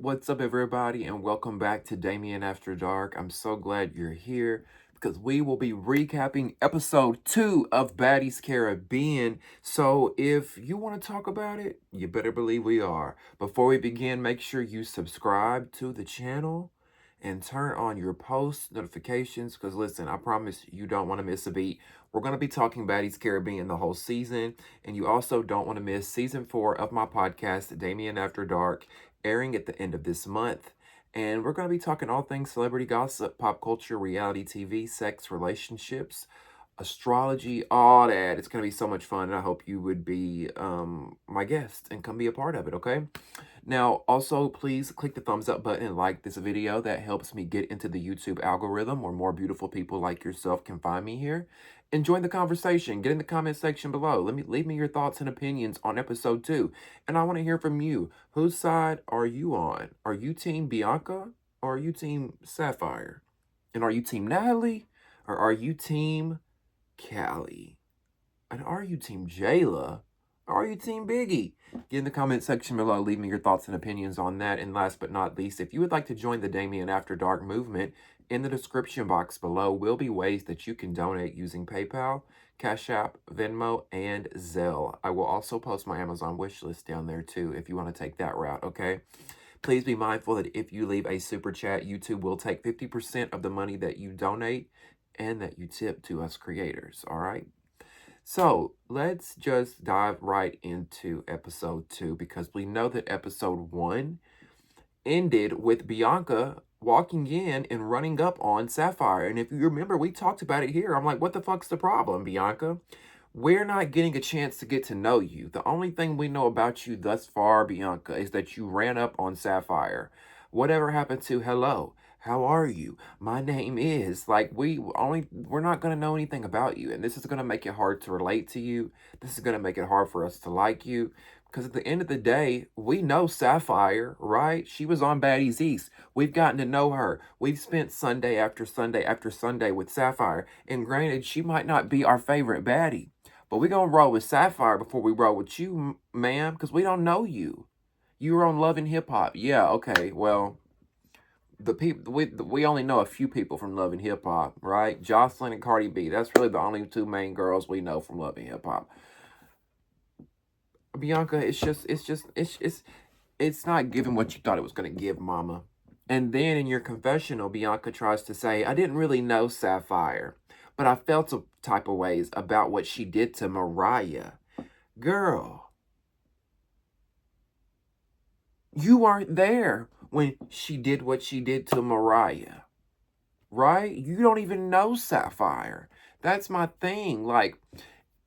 What's up, everybody, and welcome back to Damien After Dark. I'm so glad you're here because we will be recapping episode 2 of Baddies Caribbean. So, if you want to talk about it, you better believe we are. Before we begin, make sure you subscribe to the channel and turn on your post notifications because, listen, I promise you don't want to miss a beat. We're going to be talking Baddies Caribbean the whole season, and you also don't want to miss season 4 of my podcast, Damien After Dark, airing at the end of this month. And we're going to be talking all things celebrity gossip, pop culture, reality TV, sex, relationships, astrology, all that. It's going to be so much fun. And I hope you would be my guest and come be a part of it, okay? Now, also, please click the thumbs up button and like this video. That helps me get into the YouTube algorithm where more beautiful people like yourself can find me here. And join the conversation. Get in the comment section below. Leave me your thoughts and opinions on episode 2. And I want to hear from you. Whose side are you on? Are you team Bianca or are you team Sapphire? And are you team Natalie or are you team Kali? And are you team Jayla? Or are you team Biggie? Get in the comment section below. Leave me your thoughts and opinions on that. And last but not least, if you would like to join the Damien After Dark movement, in the description box below will be ways that you can donate using PayPal, Cash App, Venmo, and Zelle. I will also post my Amazon wish list down there too if you want to take that route, okay? Please be mindful that if you leave a super chat, YouTube will take 50% of the money that you donate and that you tip to us creators, all right? So let's just dive right into episode 2 because we know that episode 1 ended with Bianca walking in and running up on Sapphire. And if you remember, we talked about it here. I'm like, what the fuck's the problem, Bianca? We're not getting a chance to get to know you. The only thing we know about you thus far, Bianca, is that you ran up on Sapphire. Whatever happened to hello? How are you? My name is. Like, we're not going to know anything about you. And this is going to make it hard to relate to you. This is going to make it hard for us to like you. Because at the end of the day, we know Sapphire, right? She was on Baddies East. We've gotten to know her. We've spent Sunday after Sunday after Sunday with Sapphire. And granted, she might not be our favorite baddie. But we're going to roll with Sapphire before we roll with you, ma'am, because we don't know you. You were on Love and Hip Hop. Yeah, okay, well, the people we only know a few people from Love and Hip Hop, right? Jocelyn and Cardi B. That's really the only two main girls we know from Love and Hip Hop. Bianca, it's not giving what you thought it was going to give, mama. And then in your confessional, Bianca tries to say, I didn't really know Sapphire, but I felt a type of ways about what she did to Mariah. Girl, you weren't there when she did what she did to Mariah, right? You don't even know Sapphire. That's my thing. Like,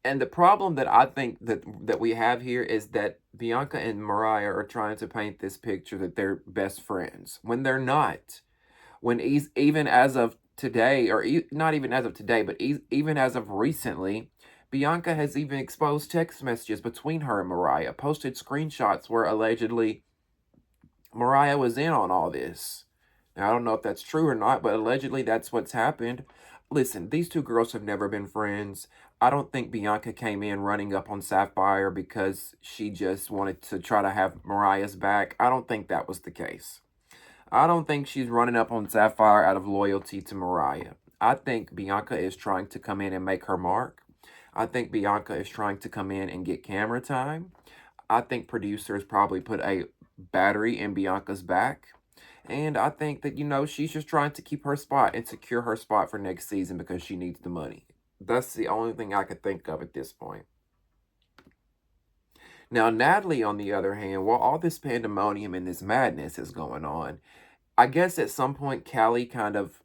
and the problem that I think that we have here is that Bianca and Mariah are trying to paint this picture that they're best friends when they're not. When even as of today, or not even as of today, but even as of recently, Bianca has even exposed text messages between her and Mariah, posted screenshots where allegedly Mariah was in on all this. Now, I don't know if that's true or not, but allegedly that's what's happened. Listen, these two girls have never been friends. I don't think Bianca came in running up on Sapphire because she just wanted to try to have Mariah's back. I don't think that was the case. I don't think she's running up on Sapphire out of loyalty to Mariah. I think Bianca is trying to come in and make her mark. I think Bianca is trying to come in and get camera time. I think producers probably put a battery in Bianca's back. And I think that, she's just trying to keep her spot and secure her spot for next season because she needs the money. That's the only thing I could think of at this point. Now, Natalie, on the other hand, while all this pandemonium and this madness is going on, I guess at some point Kali kind of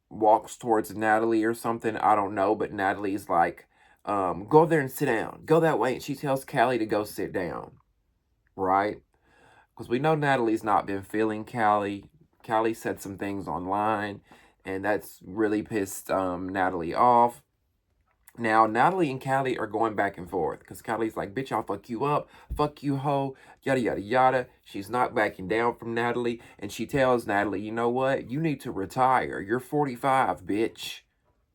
walks towards Natalie or something. I don't know, but Natalie's like, go there and sit down. Go that way. And she tells Kali to go sit down, right? Because we know Natalie's not been feeling Kali. Kali said some things online, and that's really pissed Natalie off. Now, Natalie and Kali are going back and forth because Kali's like, bitch, I'll fuck you up. Fuck you, hoe. Yada, yada, yada. She's not backing down from Natalie. And she tells Natalie, you know what? You need to retire. You're 45, bitch.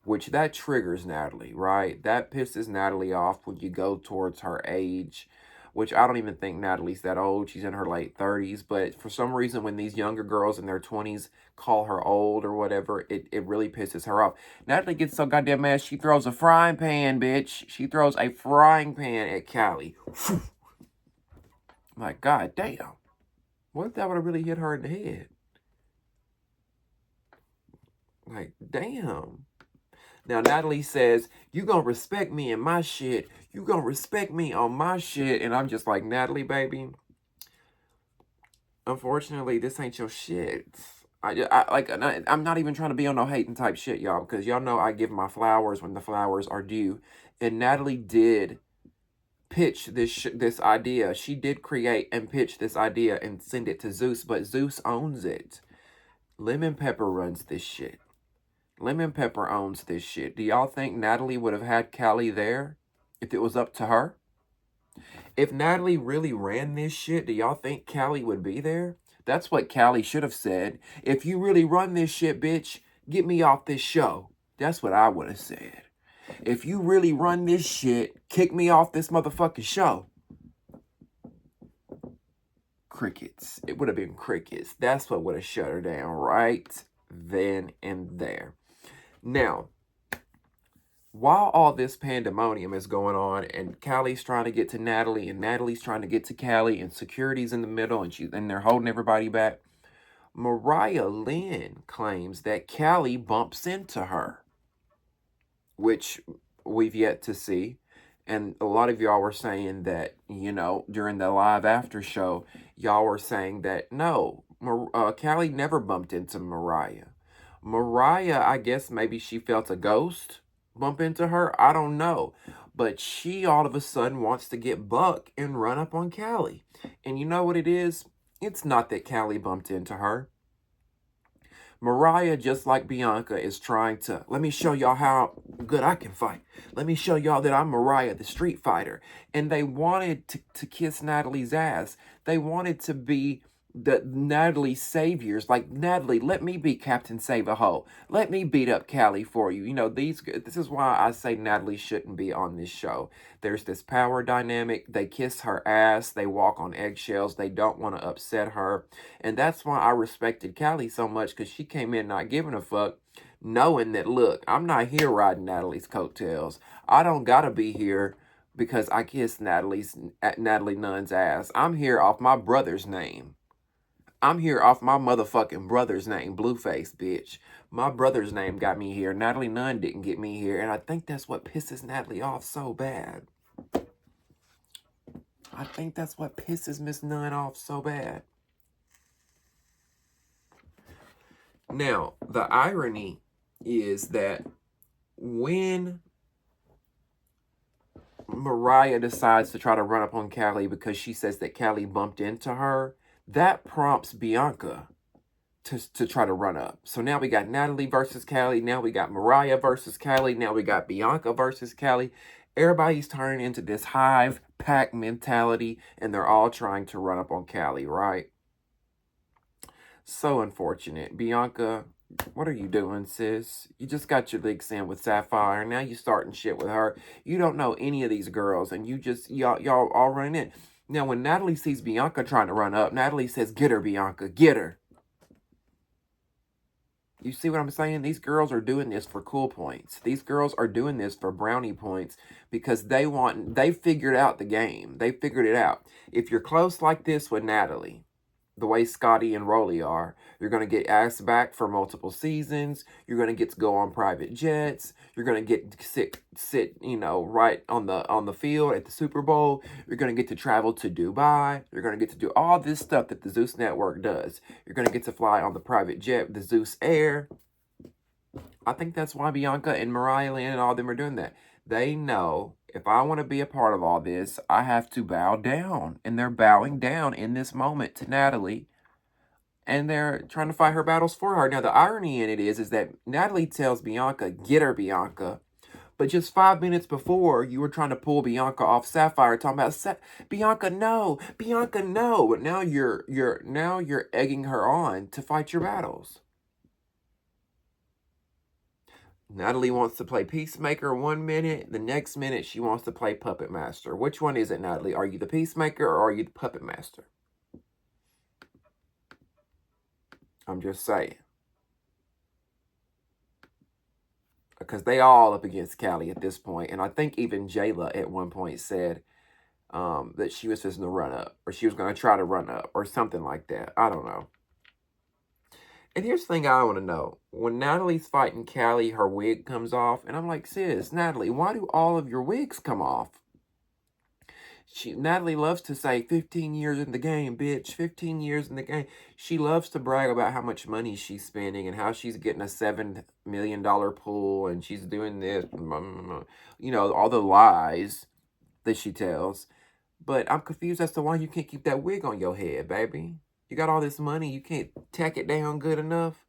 Which that triggers Natalie, right? That pisses Natalie off when you go towards her age. which I don't even think Natalie's that old. She's in her late 30s. But for some reason, when these younger girls in their 20s call her old or whatever, it really pisses her off. Natalie gets so goddamn mad, she throws a frying pan, bitch. She throws a frying pan at Kali. My god damn. What if that would have really hit her in the head? Like, damn. Now, Natalie says, you gonna respect me in my shit. You gonna respect me on my shit. And I'm just like, Natalie, baby, unfortunately, this ain't your shit. I'm not even trying to be on no hating type shit, y'all, because y'all know I give my flowers when the flowers are due. And Natalie did pitch this idea. She did create and pitch this idea and send it to Zeus, but Zeus owns it. Lemon Pepper runs this shit. Lemon Pepper owns this shit. Do y'all think Natalie would have had Kali there if it was up to her? If Natalie really ran this shit, do y'all think Kali would be there? That's what Kali should have said. If you really run this shit, bitch, get me off this show. That's what I would have said. If you really run this shit, kick me off this motherfucking show. Crickets. It would have been crickets. That's what would have shut her down right then and there. Now, while all this pandemonium is going on and Kali's trying to get to Natalie and Natalie's trying to get to Kali and security's in the middle and they're holding everybody back, Mariah Lynn claims that Kali bumps into her, which we've yet to see. And a lot of y'all were saying that, you know, during the live after show, y'all were saying that, no, Kali never bumped into Mariah. Mariah, I guess maybe she felt a ghost bump into her. I don't know. But she all of a sudden wants to get buck and run up on Kali. And you know what it is? It's not that Kali bumped into her. Mariah, just like Bianca, is trying to, let me show y'all how good I can fight. Let me show y'all that I'm Mariah, the street fighter. And they wanted to kiss Natalie's ass. They wanted to be the Natalie's saviors. Like, Natalie, let me be Captain Save-A-Ho. Let me beat up Kali for you. You know, this is why I say Natalie shouldn't be on this show. There's this power dynamic. They kiss her ass. They walk on eggshells. They don't want to upset her. And that's why I respected Kali so much, because she came in not giving a fuck, knowing that, look, I'm not here riding Natalie's coattails. I don't got to be here because I kissed Natalie Nunn's ass. I'm here off my brother's name. I'm here off my motherfucking brother's name, Blueface, bitch. My brother's name got me here. Natalie Nunn didn't get me here. And I think that's what pisses Natalie off so bad. I think that's what pisses Miss Nunn off so bad. Now, the irony is that when Mariah decides to try to run up on Kali because she says that Kali bumped into her, that prompts Bianca to try to run up. So now we got Natalie versus Kali. Now we got Mariah versus Kali. Now we got Bianca versus Kali. Everybody's turning into this hive pack mentality, and they're all trying to run up on Kali, right? So unfortunate. Bianca, what are you doing, sis? You just got your legs in with Sapphire. Now you starting shit with her. You don't know any of these girls, and you just, y'all all running in. Now, when Natalie sees Bianca trying to run up, Natalie says, get her, Bianca, get her. You see what I'm saying? These girls are doing this for cool points. These girls are doing this for brownie points because they figured out the game. They figured it out. If you're close like this with Natalie, the way Scotty and Rolly are, you're going to get asked back for multiple seasons. You're going to get to go on private jets. You're going to get to sit, you know, right on the field at the Super Bowl. You're going to get to travel to Dubai. You're going to get to do all this stuff that the Zeus Network does. You're going to get to fly on the private jet, the Zeus Air. I think that's why Bianca and Mariah Lynn and all of them are doing that. They know if I want to be a part of all this, I have to bow down. And they're bowing down in this moment to Natalie. And they're trying to fight her battles for her. Now, the irony in it is that Natalie tells Bianca, get her, Bianca. But just 5 minutes before, you were trying to pull Bianca off Sapphire, talking about Bianca, no, Bianca, no. But now you're egging her on to fight your battles. Natalie wants to play peacemaker 1 minute. The next minute, she wants to play puppet master. Which one is it, Natalie? Are you the peacemaker or are you the puppet master? I'm just saying. Because they all up against Kali at this point. And I think even Jayla at one point said that she was just going to run up. Or she was going to try to run up. Or something like that. I don't know. And here's the thing I want to know. When Natalie's fighting Kali, her wig comes off. And I'm like, sis, Natalie, why do all of your wigs come off? Natalie loves to say 15 years in the game, bitch. 15 years in the game. She loves to brag about how much money she's spending and how she's getting a $7 million pool and she's doing this. You know, all the lies that she tells. But I'm confused as to why you can't keep that wig on your head, baby. You got all this money. You can't tack it down good enough.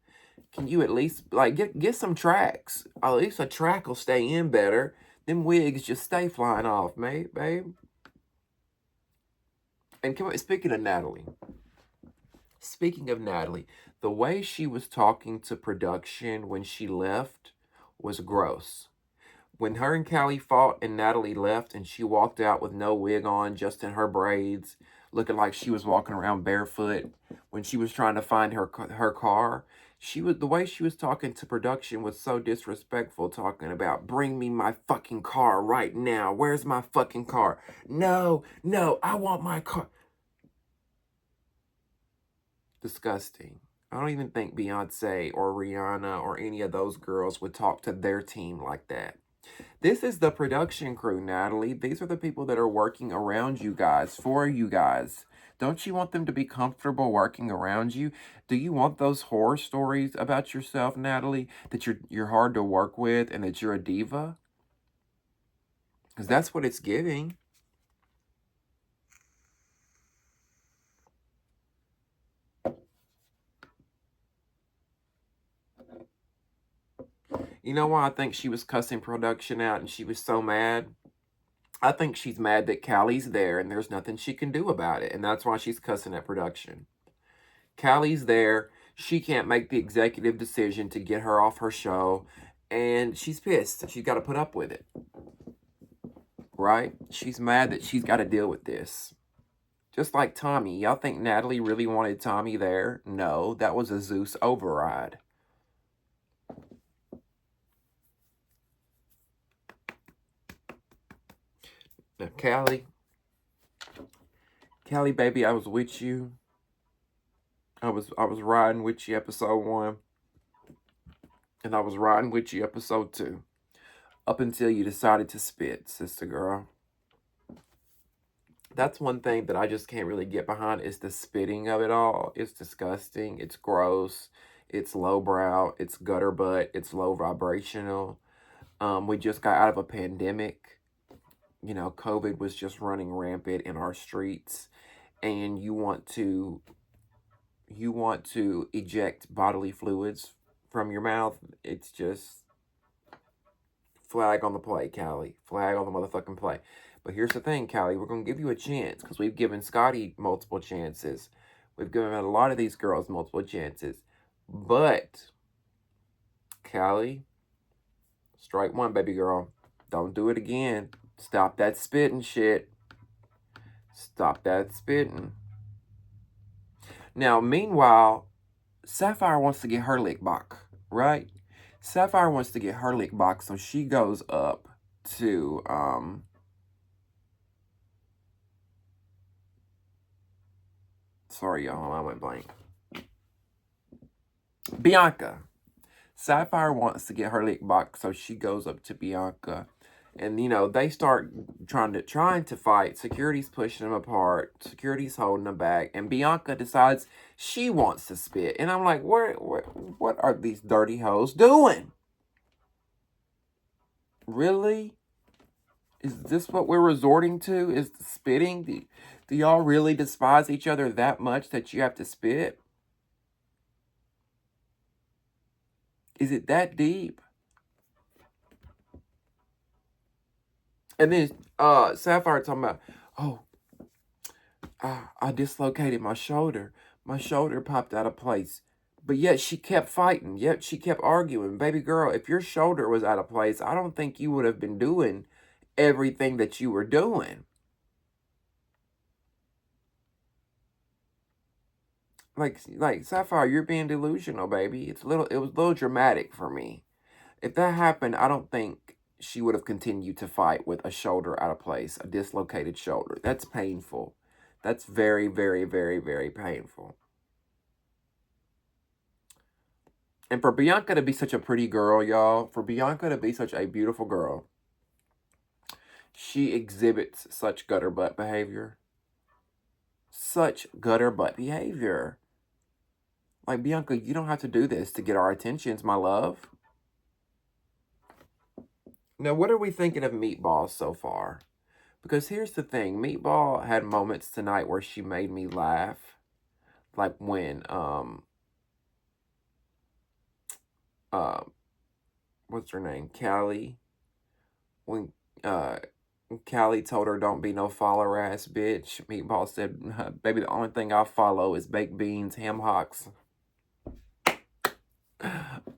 Can you at least, like, get some tracks? At least a track will stay in better. Them wigs just stay flying off, mate, babe. And speaking of Natalie, the way she was talking to production when she left was gross. When her and Kali fought and Natalie left and she walked out with no wig on, just in her braids, looking like she was walking around barefoot, when she was trying to find her car, the way she was talking to production was so disrespectful, talking about, bring me my fucking car right now. Where's my fucking car? No, I want my car. Disgusting. I don't even think Beyonce or Rihanna or any of those girls would talk to their team like that. This is the production crew, Natalie. These are the people that are working around you guys, for you guys. Don't you want them to be comfortable working around you? Do you want those horror stories about yourself, Natalie, that you're hard to work with and that you're a diva? Because that's what it's giving. You know why I think she was cussing production out and she was so mad? I think she's mad that Kali's there and there's nothing she can do about it. And that's why she's cussing at production. Kali's there. She can't make the executive decision to get her off her show. And she's pissed. She's got to put up with it. Right? She's mad that she's got to deal with this. Just like Tommy. Y'all think Natalie really wanted Tommy there? No, that was a Zeus override. Now, Kali, baby, I was with you. I was riding with you episode 1. And I was riding with you episode 2. Up until you decided to spit, sister girl. That's one thing that I just can't really get behind is the spitting of it all. It's disgusting. It's gross. It's lowbrow. It's gutter butt. It's low vibrational. We just got out of a pandemic. You know, COVID was just running rampant in our streets. And you want to eject bodily fluids from your mouth. It's just flag on the play, Kali. Flag on the motherfucking play. But here's the thing, Kali. We're going to give you a chance because we've given Scotty multiple chances. We've given a lot of these girls multiple chances. But, Kali, strike one, baby girl. Don't do it again. Stop that spitting shit. Stop that spitting. Now, meanwhile, Sapphire wants to get her lick back, right? Sapphire wants to get her lick back, so she goes up to, sorry, y'all, I went blank. Bianca. Sapphire wants to get her lick back, so she goes up to Bianca. And, you know, they start trying to fight. Security's pushing them apart. Security's holding them back. And Bianca decides she wants to spit. And I'm like, what are these dirty hoes doing? Really? Is this what we're resorting to? Is the spitting? Do y'all really despise each other that much that you have to spit? Is it that deep? And then Sapphire talking about, oh, I dislocated my shoulder. My shoulder popped out of place. But yet she kept fighting. Yet she kept arguing. Baby girl, if your shoulder was out of place, I don't think you would have been doing everything that you were doing. Like Sapphire, you're being delusional, baby. It was a little dramatic for me. If that happened, I don't think she would have continued to fight with a shoulder out of place, a dislocated shoulder. That's painful. That's very, very, very, very painful. And for Bianca to be such a pretty girl, y'all, for Bianca to be such a beautiful girl, she exhibits such gutter butt behavior. Such gutter butt behavior. Like, Bianca, you don't have to do this to get our attentions, my love. Now, what are we thinking of Meatball so far? Because here's the thing. Meatball had moments tonight where she made me laugh. Like when, what's her name? Kali. When, Kali told her, don't be no follower ass bitch. Meatball said, baby, the only thing I follow is baked beans, ham hocks.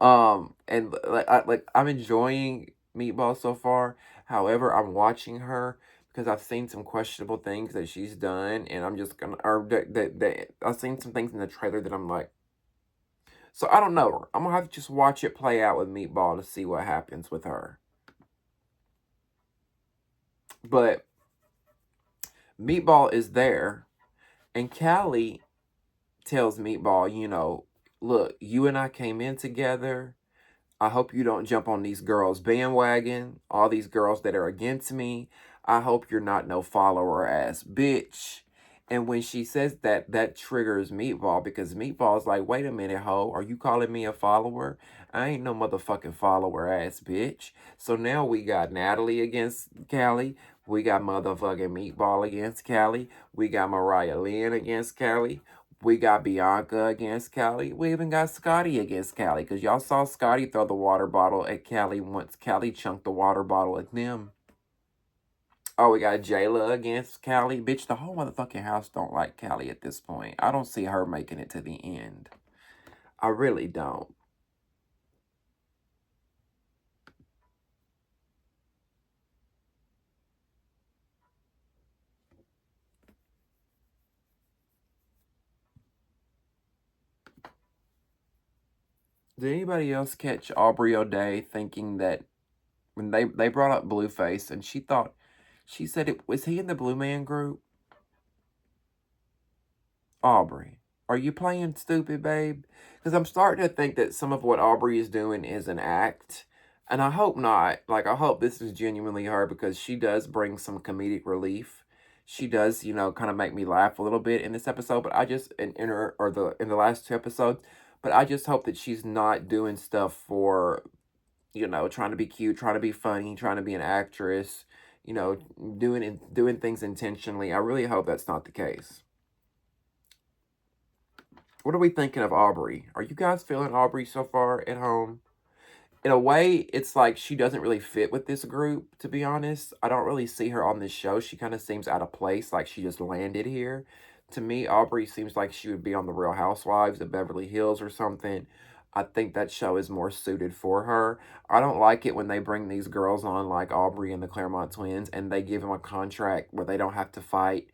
And I'm enjoying Meatball so far. However, I'm watching her because I've seen some questionable things that she's done, and I'm just gonna, or that I've seen some things in the trailer that I'm like, so I don't know her. I'm gonna have to just watch it play out with Meatball to see what happens with her. But Meatball is there, and Kali tells Meatball, you know, look, you and I came in together. I hope you don't jump on these girls' bandwagon, all these girls that are against me. I hope you're not no follower ass bitch. And when she says that, that triggers Meatball because Meatball's like, wait a minute, ho, are you calling me a follower? I ain't no motherfucking follower ass bitch. So now we got Natalie against Kali. We got motherfucking Meatball against Kali. We got Mariah Lynn against Kali. We got Bianca against Kali. We even got Scotty against Kali. Because y'all saw Scotty throw the water bottle at Kali once Kali chunked the water bottle at them. Oh, we got Jayla against Kali. Bitch, the whole motherfucking house don't like Kali at this point. I don't see her making it to the end. I really don't. Did anybody else catch Aubrey O'Day thinking that when they brought up Blueface and she said it was he in the Blue Man group? Aubrey, are you playing stupid, babe? Because I'm starting to think that some of what Aubrey is doing is an act. And I hope not. Like, I hope this is genuinely her because she does bring some comedic relief. She does, you know, kind of make me laugh a little bit in this episode. But I just, in her, or in the last two episodes. But I just hope that she's not doing stuff for, you know, trying to be cute, trying to be funny, trying to be an actress, you know, doing things intentionally. I really hope that's not the case. What are we thinking of Aubrey? Are you guys feeling Aubrey so far at home? In a way, it's like she doesn't really fit with this group, to be honest. I don't really see her on this show. She kind of seems out of place, like she just landed here. To me, Aubrey seems like she would be on The Real Housewives of Beverly Hills or something. I think that show is more suited for her. I don't like it when they bring these girls on like Aubrey and the Claremont twins and they give them a contract where they don't have to fight.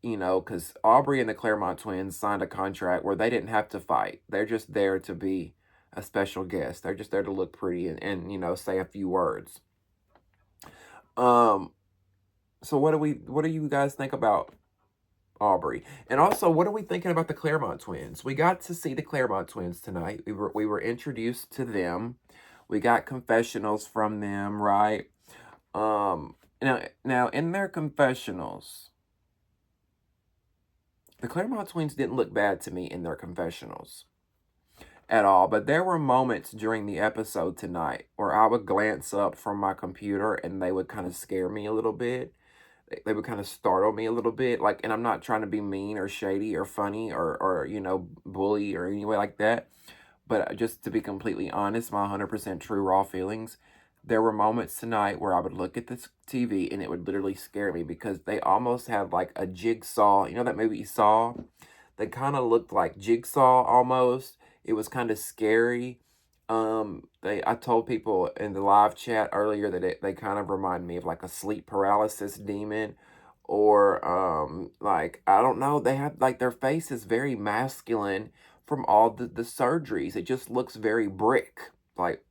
You know, because Aubrey and the Claremont twins signed a contract where they didn't have to fight. They're just there to be a special guest. They're just there to look pretty and you know, say a few words. So what do you guys think about Aubrey? And also, what are we thinking about the Claremont twins? We got to see the Claremont twins tonight. We were introduced to them. We got confessionals from them, right? Now in their confessionals, the Claremont twins didn't look bad to me in their confessionals at all. But there were moments during the episode tonight where I would glance up from my computer and they would kind of scare me a little bit. They would kind of startle me a little bit. Like, and I'm not trying to be mean or shady or funny or you know, bully or any way like that. But just to be completely honest, my 100% true raw feelings, there were moments tonight where I would look at this TV and it would literally scare me because they almost had like a jigsaw. You know that movie Saw? They kind of looked like Jigsaw almost. It was kind of scary. I told people in the live chat earlier that they kind of remind me of like a sleep paralysis demon, or like, I don't know, they have like their face is very masculine from all the surgeries. It just looks very brick, like.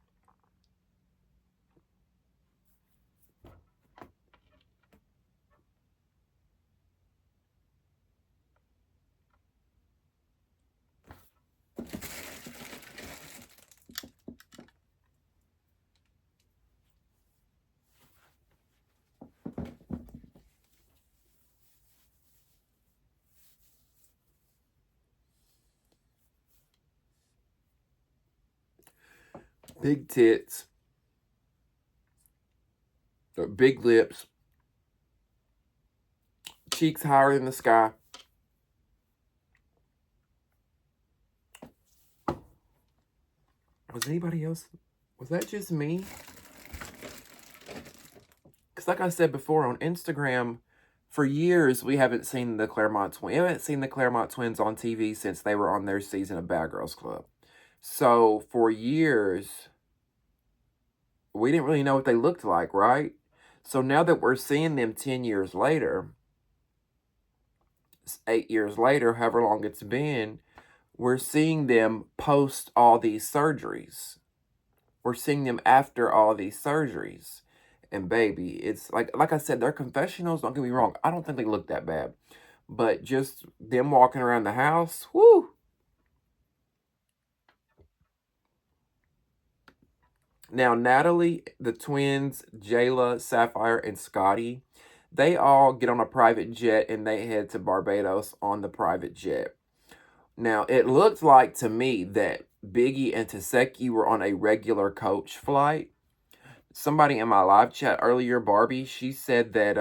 Big tits, or big lips, cheeks higher than the sky. Was anybody else? Was that just me? Because like I said before, on Instagram, for years, we haven't seen the Claremont twins. We haven't seen the Claremont twins on TV since they were on their season of Bad Girls Club. So for years, we didn't really know what they looked like, right? So now that we're seeing them 10 years later, 8 years later, however long it's been, we're seeing them post all these surgeries. We're seeing them after all these surgeries. And baby, it's like I said, their confessionals, don't get me wrong, I don't think they look that bad. But just them walking around the house, whoo. Now, Natalie, the twins, Jayla, Sapphire, and Scotty, they all get on a private jet and they head to Barbados on the private jet. Now, it looked like to me that Biggie and Taseki were on a regular coach flight. Somebody in my live chat earlier, Barbie, she said that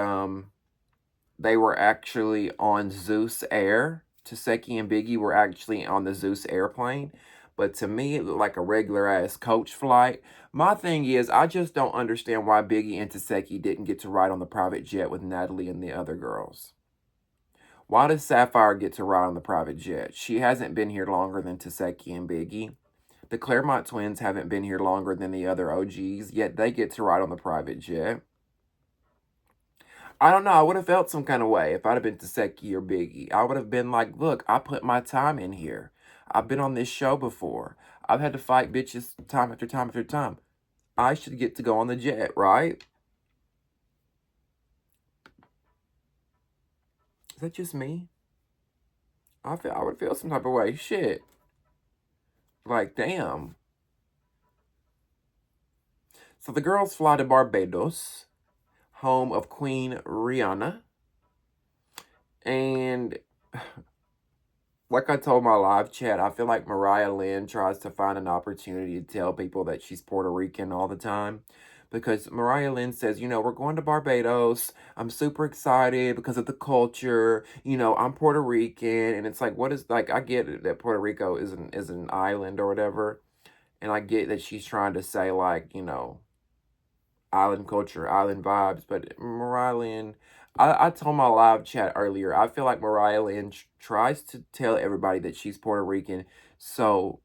they were actually on Zeus Air. Taseki and Biggie were actually on the Zeus airplane. But to me, it looked like a regular-ass coach flight. My thing is, I just don't understand why Biggie and Taseki didn't get to ride on the private jet with Natalie and the other girls. Why does Sapphire get to ride on the private jet? She hasn't been here longer than Taseki and Biggie. The Claremont twins haven't been here longer than the other OGs, yet they get to ride on the private jet. I don't know. I would have felt some kind of way if I'd have been Taseki or Biggie. I would have been like, look, I put my time in here. I've been on this show before. I've had to fight bitches time after time after time. I should get to go on the jet, right? Is that just me? I would feel some type of way. Shit. Like, damn. So the girls fly to Barbados, home of Queen Rihanna. And like I told my live chat, I feel like Mariah Lynn tries to find an opportunity to tell people that she's Puerto Rican all the time. Because Mariah Lynn says, you know, we're going to Barbados. I'm super excited because of the culture. You know, I'm Puerto Rican. And it's like, what is, like, I get it that Puerto Rico is an island or whatever. And I get that she's trying to say, like, you know, island culture, island vibes. But Mariah Lynn, I told my live chat earlier, I feel like Mariah Lynn tries to tell everybody that she's Puerto Rican. So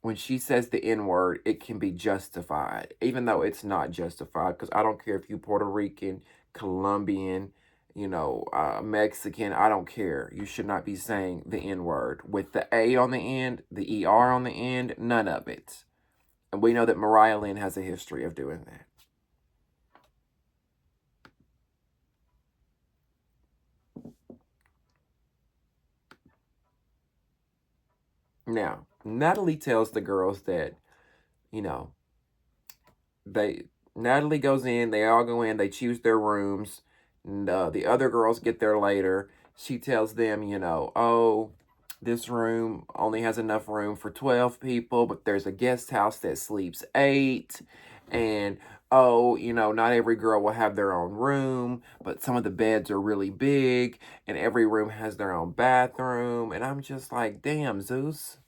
when she says the N-word, it can be justified, even though it's not justified, because I don't care if you Puerto Rican, Colombian, you know, Mexican, I don't care. You should not be saying the N-word. With the A on the end, the ER on the end, none of it. And we know that Mariah Lynn has a history of doing that. Now, Natalie tells the girls that, you know, Natalie goes in, they all go in, they choose their rooms, and the other girls get there later. She tells them, you know, oh, this room only has enough room for 12 people, but there's a guest house that sleeps 8. And, oh, you know, not every girl will have their own room, but some of the beds are really big, and every room has their own bathroom. And I'm just like, damn, Zeus,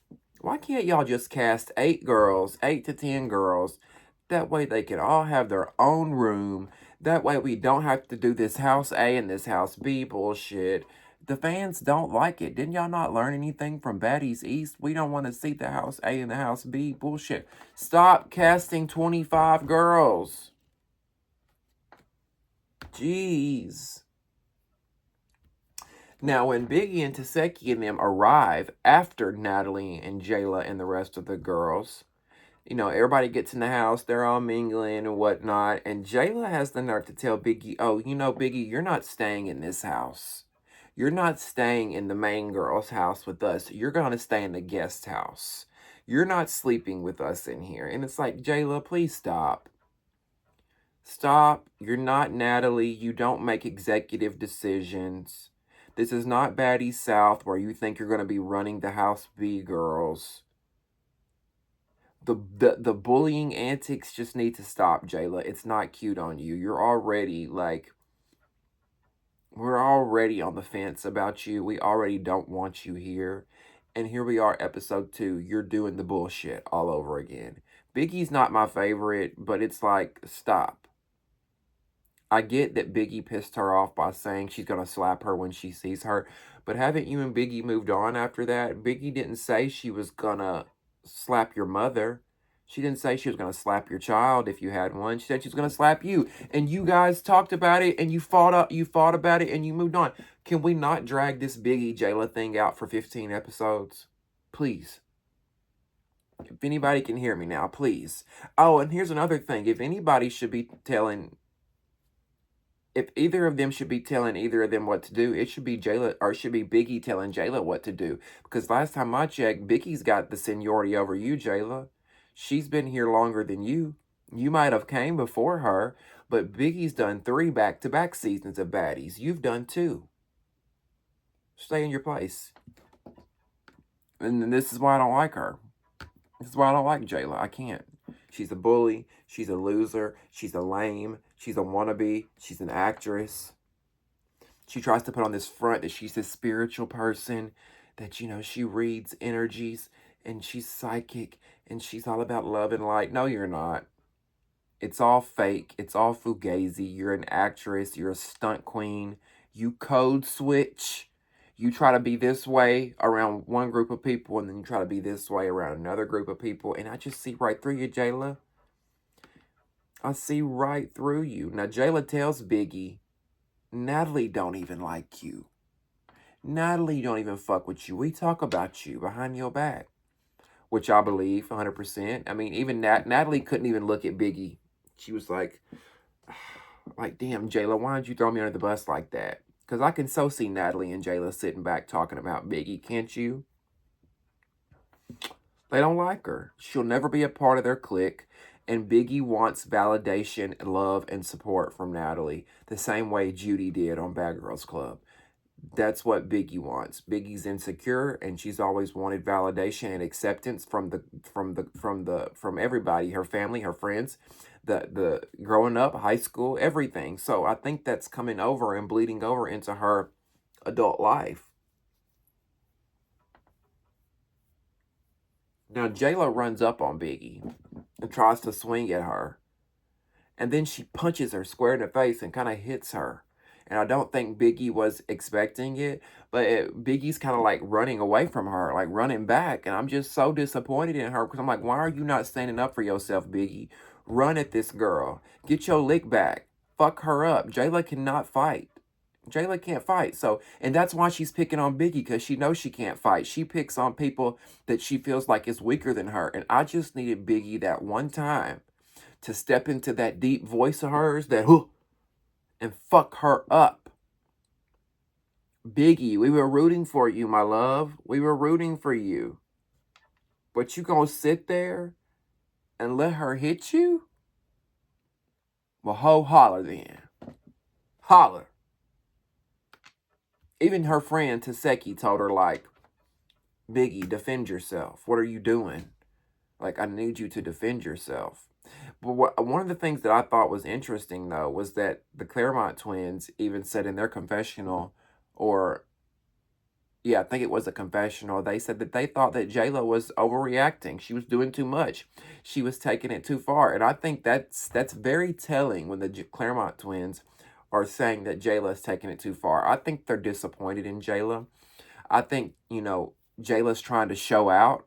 why can't y'all just cast 8 girls, 8 to 10 girls? That way they can all have their own room. That way we don't have to do this house A and this house B bullshit. The fans don't like it. Didn't y'all not learn anything from Baddies East? We don't want to see the house A and the house B. Bullshit. Stop casting 25 girls. Jeez. Now, when Biggie and Taseki and them arrive after Natalie and Jayla and the rest of the girls, you know, everybody gets in the house, they're all mingling and whatnot, and Jayla has the nerve to tell Biggie, oh, you know, Biggie, you're not staying in this house. You're not staying in the main girl's house with us. You're going to stay in the guest house. You're not sleeping with us in here. And it's like, Jayla, please stop. Stop. You're not Natalie. You don't make executive decisions. This is not Baddies South where you think you're going to be running the House B girls. The bullying antics just need to stop, Jayla. It's not cute on you. You're already, like, we're already on the fence about you. We already don't want you here. And here we are, episode 2. You're doing the bullshit all over again. Biggie's not my favorite, but it's like, stop. I get that Biggie pissed her off by saying she's going to slap her when she sees her. But haven't you and Biggie moved on after that? Biggie didn't say she was going to slap your mother. She didn't say she was going to slap your child if you had one. She said she was going to slap you. And you guys talked about it and you fought about it and you moved on. Can we not drag this Biggie Jayla thing out for 15 episodes? Please. If anybody can hear me now, please. Oh, and here's another thing. If anybody should be telling... If either of them should be telling either of them what to do, it should be Jayla, or it should be Biggie telling Jayla what to do. Because last time I checked, Biggie's got the seniority over you, Jayla. She's been here longer than you. You might have came before her, but Biggie's done 3 back-to-back seasons of Baddies. You've done 2. Stay in your place. And this is why I don't like her. This is why I don't like Jayla. I can't. She's a bully. She's a loser. She's a lame. She's a wannabe. She's an actress. She tries to put on this front that she's this spiritual person, that, you know, she reads energies and she's psychic and she's all about love and light. No, you're not. It's all fake. It's all fugazi. You're an actress. You're a stunt queen. You code switch. You try to be this way around one group of people, and then you try to be this way around another group of people. And I just see right through you, Jayla. I see right through you. Now, Jayla tells Biggie, Natalie don't even like you. Natalie don't even fuck with you. We talk about you behind your back. Which I believe 100%. I mean, even Natalie couldn't even look at Biggie. She was like, damn, Jayla, why did you throw me under the bus like that? Because I can so see Natalie and Jayla sitting back talking about Biggie, can't you? They don't like her. She'll never be a part of their clique. And Biggie wants validation, love, and support from Natalie, the same way Judy did on Bad Girls Club. That's what Biggie wants. Biggie's insecure, and she's always wanted validation and acceptance from everybody, her family, her friends, the growing up, high school, everything. So I think that's coming over and bleeding over into her adult life. Now Jayla runs up on Biggie and tries to swing at her, and then she punches her square in the face and kind of hits her. And I don't think Biggie was expecting it, but Biggie's kind of like running away from her, like running back. And I'm just so disappointed in her because I'm like, why are you not standing up for yourself, Biggie? Run at this girl. Get your lick back. Fuck her up. Jayla cannot fight. Jayla can't fight. So, and that's why she's picking on Biggie, because she knows she can't fight. She picks on people that she feels like is weaker than her. And I just needed Biggie that one time to step into that deep voice of hers that, and fuck her up. Biggie, we were rooting for you, my love. We were rooting for you. But you gonna sit there and let her hit you? Well, holler then. Holler. Even her friend Taseki told her, like, Biggie, defend yourself. What are you doing? Like, I need you to defend yourself. But one of the things that I thought was interesting, though, was that the Claremont twins even said in their confessional, I think it was a confessional, they said that they thought that Jayla was overreacting. She was doing too much. She was taking it too far. And I think that's very telling when the Claremont twins are saying that Jayla's taking it too far. I think they're disappointed in Jayla. I think, Jayla's trying to show out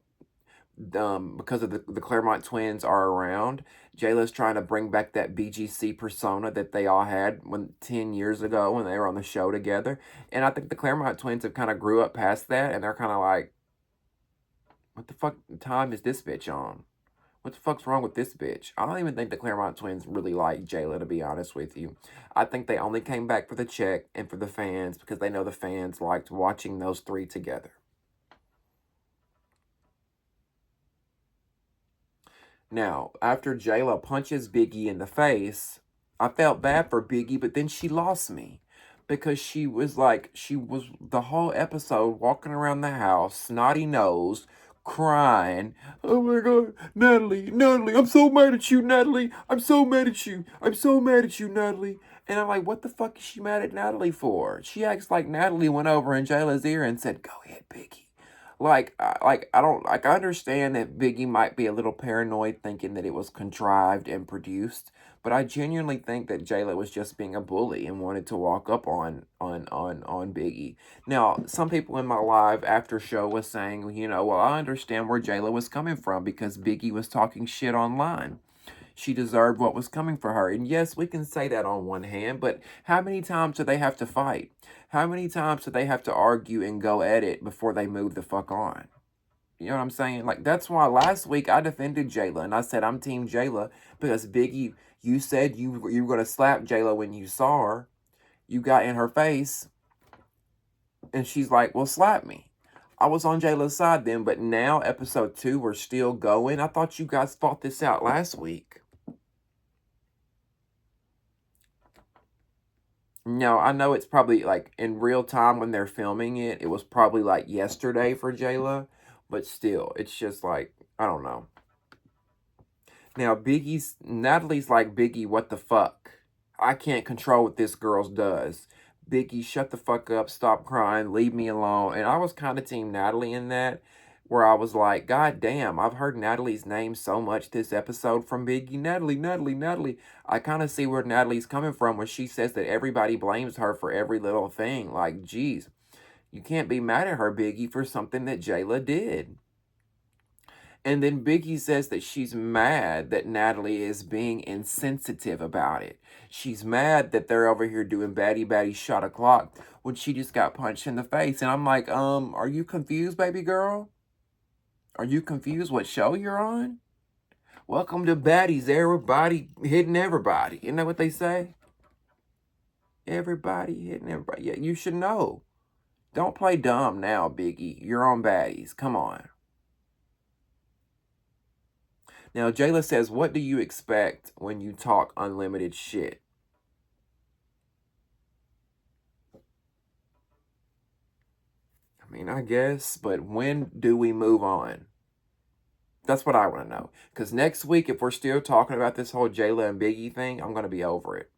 because of the Claremont twins are around. Jayla's trying to bring back that BGC persona that they all had 10 years ago when they were on the show together. And I think the Claremont twins have kind of grew up past that, and they're kind of like, what the fuck time is this bitch on? What the fuck's wrong with this bitch? I don't even think the Claremont twins really like Jayla, to be honest with you. I think they only came back for the check and for the fans because they know the fans liked watching those three together. Now, after Jayla punches Biggie in the face, I felt bad for Biggie, but then she lost me. Because she was the whole episode walking around the house, snotty nosed, crying. Oh my God, Natalie, I'm so mad at you, Natalie. I'm so mad at you. I'm so mad at you, Natalie. And I'm like, what the fuck is she mad at Natalie for? She acts like Natalie went over in Jayla's ear and said, go ahead, Biggie. I understand that Biggie might be a little paranoid thinking that it was contrived and produced, but I genuinely think that Jayla was just being a bully and wanted to walk up on Biggie. Now, some people in my live after show was saying, well, I understand where Jayla was coming from because Biggie was talking shit online. She deserved what was coming for her. And yes, we can say that on one hand, but how many times do they have to fight? How many times do they have to argue and go at it before they move the fuck on? You know what I'm saying? Like, that's why last week I defended Jayla and I said I'm Team Jayla because Biggie, you said you were going to slap Jayla when you saw her. You got in her face and she's like, well, slap me. I was on Jayla's side then, but now episode 2, we're still going. I thought you guys fought this out last week. No, I know it's probably like in real time when they're filming it. It was probably like yesterday for Jayla, but still, it's just like, I don't know. Now, Natalie's like, Biggie, what the fuck? I can't control what this girl does. Biggie, shut the fuck up, stop crying, leave me alone. And I was kind of Team Natalie in that, where I was like, God damn, I've heard Natalie's name so much this episode from Biggie. Natalie. I kind of see where Natalie's coming from when she says that everybody blames her for every little thing. Like, geez, you can't be mad at her, Biggie, for something that Jayla did. And then Biggie says that she's mad that Natalie is being insensitive about it. She's mad that they're over here doing baddie shot o'clock when she just got punched in the face. And I'm like, are you confused, baby girl? Are you confused what show you're on? Welcome to Baddies, everybody hitting everybody. Isn't that what they say? Everybody hitting everybody. Yeah, you should know. Don't play dumb now, Biggie. You're on Baddies. Come on. Now, Jayla says, what do you expect when you talk unlimited shit? I mean, I guess, but when do we move on? That's what I want to know. Because next week, if we're still talking about this whole Jayla and Biggie thing, I'm going to be over it.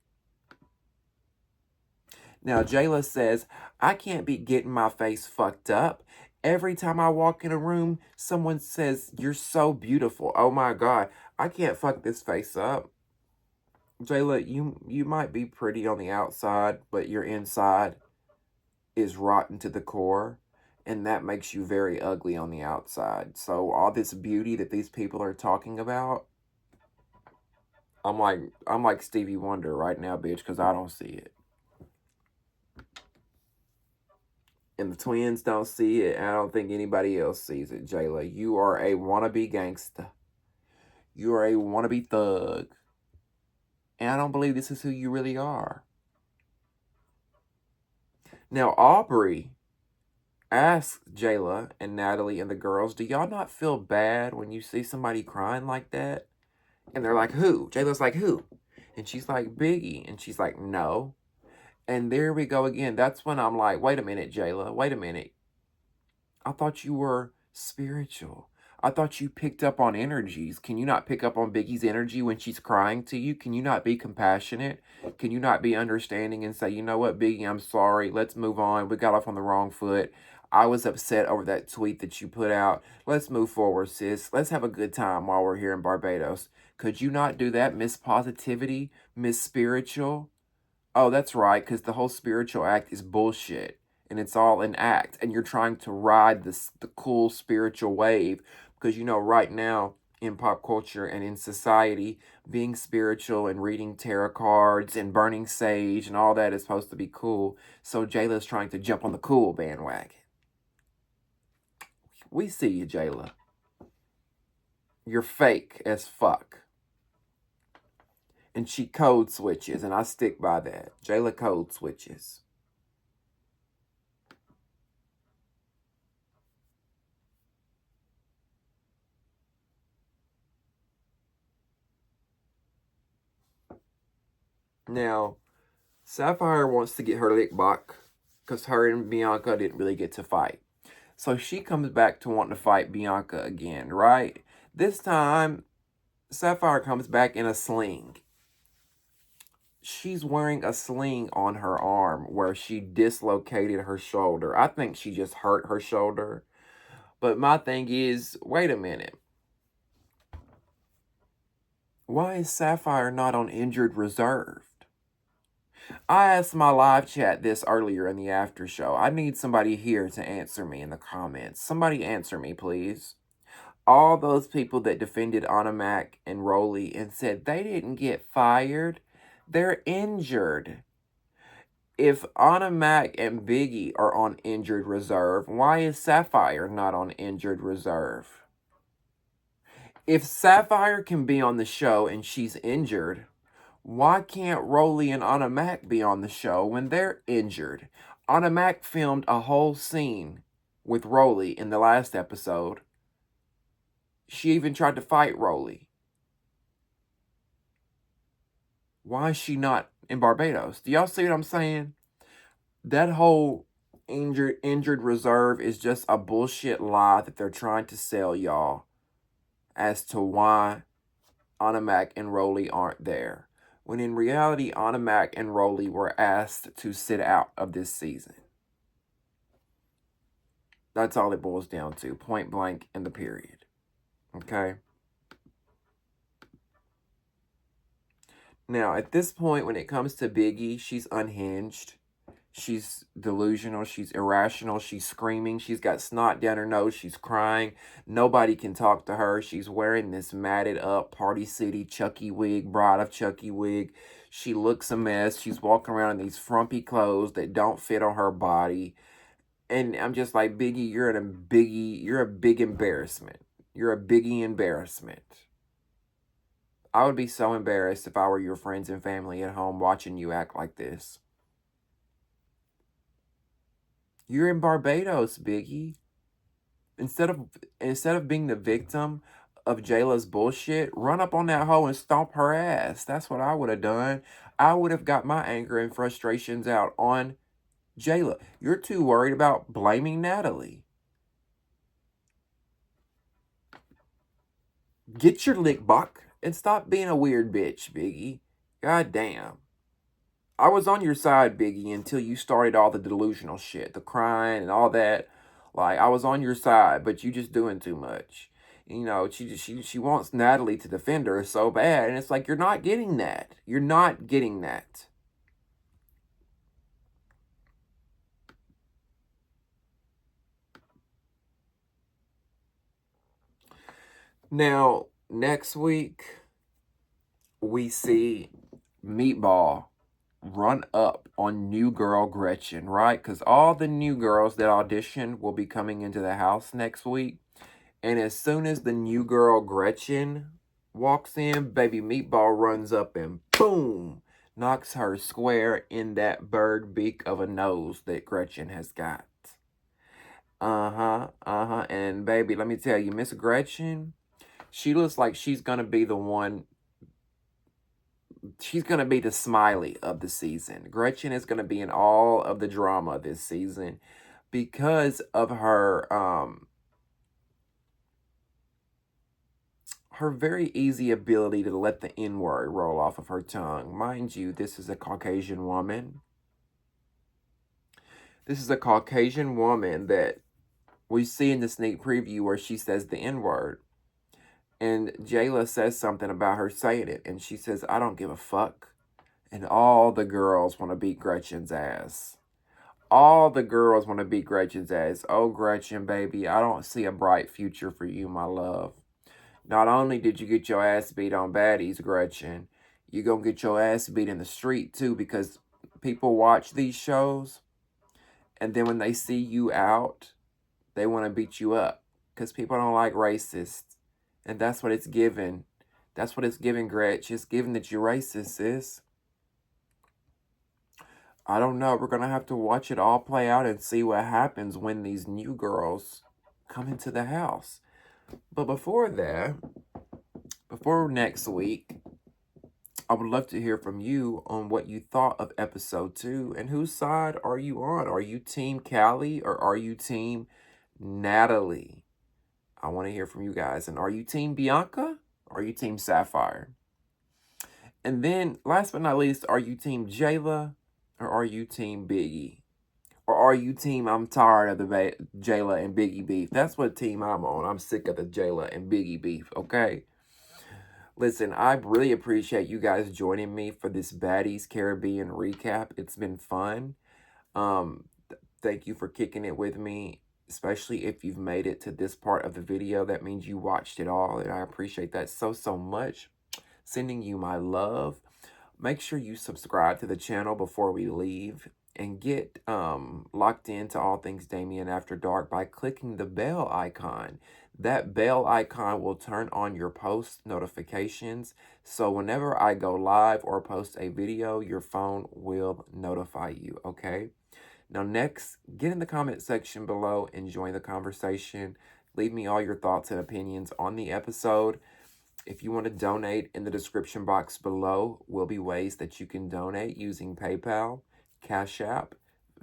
Now, Jayla says, I can't be getting my face fucked up. Every time I walk in a room, someone says, you're so beautiful. Oh my God, I can't fuck this face up. Jayla, you might be pretty on the outside, but your inside is rotten to the core. And that makes you very ugly on the outside. So all this beauty that these people are talking about, I'm like Stevie Wonder right now, bitch, because I don't see it. And the twins don't see it, and I don't think anybody else sees it, Jayla. You are a wannabe gangsta. You are a wannabe thug. And I don't believe this is who you really are. Now, Aubrey asked Jayla and Natalie and the girls, do y'all not feel bad when you see somebody crying like that? And they're like, who? Jayla's like, who? And she's like, Biggie. And she's like, no. And there we go again. That's when I'm like, wait a minute, Jayla. Wait a minute. I thought you were spiritual. I thought you picked up on energies. Can you not pick up on Biggie's energy when she's crying to you? Can you not be compassionate? Can you not be understanding and say, you know what, Biggie, I'm sorry. Let's move on. We got off on the wrong foot. I was upset over that tweet that you put out. Let's move forward, sis. Let's have a good time while we're here in Barbados. Could you not do that, Miss Positivity, Miss Spiritual? Oh, that's right, because the whole spiritual act is bullshit. And it's all an act. And you're trying to ride the cool spiritual wave. Because, right now in pop culture and in society, being spiritual and reading tarot cards and burning sage and all that is supposed to be cool. So Jayla's trying to jump on the cool bandwagon. We see you, Jayla. You're fake as fuck. And she code switches, and I stick by that. Jayla code switches. Now, Sapphire wants to get her lick back because her and Bianca didn't really get to fight. So she comes back to want to fight Bianca again, right? This time, Sapphire comes back in a sling. She's wearing a sling on her arm where she dislocated her shoulder. I think she just hurt her shoulder. But my thing is, wait a minute. Why is Sapphire not on injured reserve? I asked my live chat this earlier in the after show. I need somebody here to answer me in the comments. Somebody answer me, please. All those people that defended Anna Mac and Rolly and said they didn't get fired, they're injured. If Anna Mac and Biggie are on injured reserve, why is Sapphire not on injured reserve? If Sapphire can be on the show and she's injured, why can't Rolly and Anna Mac be on the show when they're injured? Anna Mac filmed a whole scene with Rolly in the last episode. She even tried to fight Rolly. Why is she not in Barbados? Do y'all see what I'm saying? That whole injured reserve is just a bullshit lie that they're trying to sell y'all as to why Anna Mac and Rolly aren't there. When in reality, Anna Mac and Rolly were asked to sit out of this season. That's all it boils down to. Point blank in the period. Okay? Now, at this point, when it comes to Biggie, she's unhinged. She's delusional. She's irrational. She's screaming. She's got snot down her nose. She's crying. Nobody can talk to her. She's wearing this matted up Party City Chucky wig, Bride of Chucky wig. She looks a mess. She's walking around in these frumpy clothes that don't fit on her body. And I'm just like, Biggie, you're a big embarrassment. You're a Biggie embarrassment. I would be so embarrassed if I were your friends and family at home watching you act like this. You're in Barbados, Biggie. Instead of being the victim of Jayla's bullshit, run up on that hoe and stomp her ass. That's what I would have done. I would have got my anger and frustrations out on Jayla. You're too worried about blaming Natalie. Get your lick back and stop being a weird bitch, Biggie. God damn. I was on your side, Biggie, until you started all the delusional shit, the crying and all that. Like, I was on your side, but you just doing too much. She wants Natalie to defend her so bad, and it's like, you're not getting that. You're not getting that. Now, next week, we see Meatball run up on new girl Gretchen, right? Because all the new girls that auditioned will be coming into the house next week. And as soon as the new girl Gretchen walks in, baby Meatball runs up and boom, knocks her square in that bird beak of a nose that Gretchen has got. And baby, let me tell you, Miss Gretchen, she looks like she's going to be the one. She's going to be the smiley of the season. Gretchen is going to be in all of the drama this season because of her very easy ability to let the N-word roll off of her tongue. Mind you, this is a Caucasian woman. This is a Caucasian woman that we see in the sneak preview where she says the N-word. And Jayla says something about her saying it. And she says, I don't give a fuck. And all the girls want to beat Gretchen's ass. All the girls want to beat Gretchen's ass. Oh, Gretchen, baby, I don't see a bright future for you, my love. Not only did you get your ass beat on Baddies, Gretchen, you're going to get your ass beat in the street, too, because people watch these shows, and then when they see you out, they want to beat you up, because people don't like racists, and that's what it's given. That's what it's giving, Gretch. It's given that you're racist, sis. I don't know. We're going to have to watch it all play out and see what happens when these new girls come into the house. But before that, before next week, I would love to hear from you on what you thought of episode 2 and whose side are you on? Are you team Kali or are you team Natalie? I want to hear from you guys. And are you team Bianca or are you team Sapphire? And then, last but not least, are you team Jayla or are you team Biggie? Or are you team I'm tired of the Jayla and Biggie beef? That's what team I'm on. I'm sick of the Jayla and Biggie beef, okay? Listen, I really appreciate you guys joining me for this Baddies Caribbean recap. It's been fun. Thank you for kicking it with me, especially if you've made it to this part of the video. That means you watched it all, and I appreciate that so much. Sending you my love. Make sure you subscribe to the channel before we leave and get locked into all things Damien After Dark by clicking the bell icon. That bell icon will turn on your post notifications, so whenever I go live or post a video, your phone will notify you, okay? Now next, get in the comment section below and join the conversation. Leave me all your thoughts and opinions on the episode. If you want to donate, in the description box below will be ways that you can donate using PayPal, Cash App,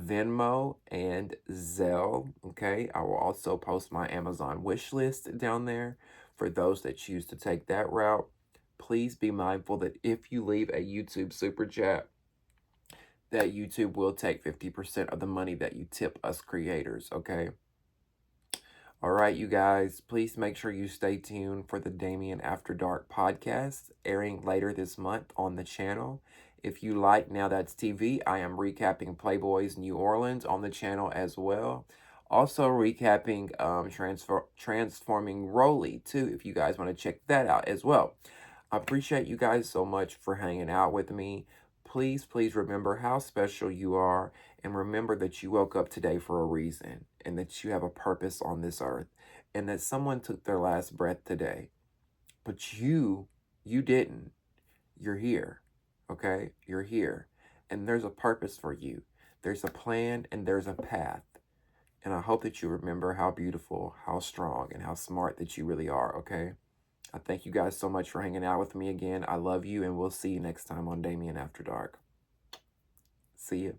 Venmo, and Zelle. Okay, I will also post my Amazon wish list down there for those that choose to take that route. Please be mindful that if you leave a YouTube super chat, that YouTube will take 50% of the money that you tip us creators, okay? All right, you guys, please make sure you stay tuned for the Damien After Dark podcast airing later this month on the channel. If you like Now That's TV, I am recapping Playboy's New Orleans on the channel as well. Also recapping Transforming Rolly too, if you guys want to check that out as well. I appreciate you guys so much for hanging out with me. Please remember how special you are, and remember that you woke up today for a reason, and that you have a purpose on this earth, and that someone took their last breath today. But you didn't. You're here, okay? You're here, and there's a purpose for you. There's a plan, and there's a path. And I hope that you remember how beautiful, how strong, and how smart that you really are, okay? I thank you guys so much for hanging out with me again. I love you, and we'll see you next time on Damien After Dark. See you.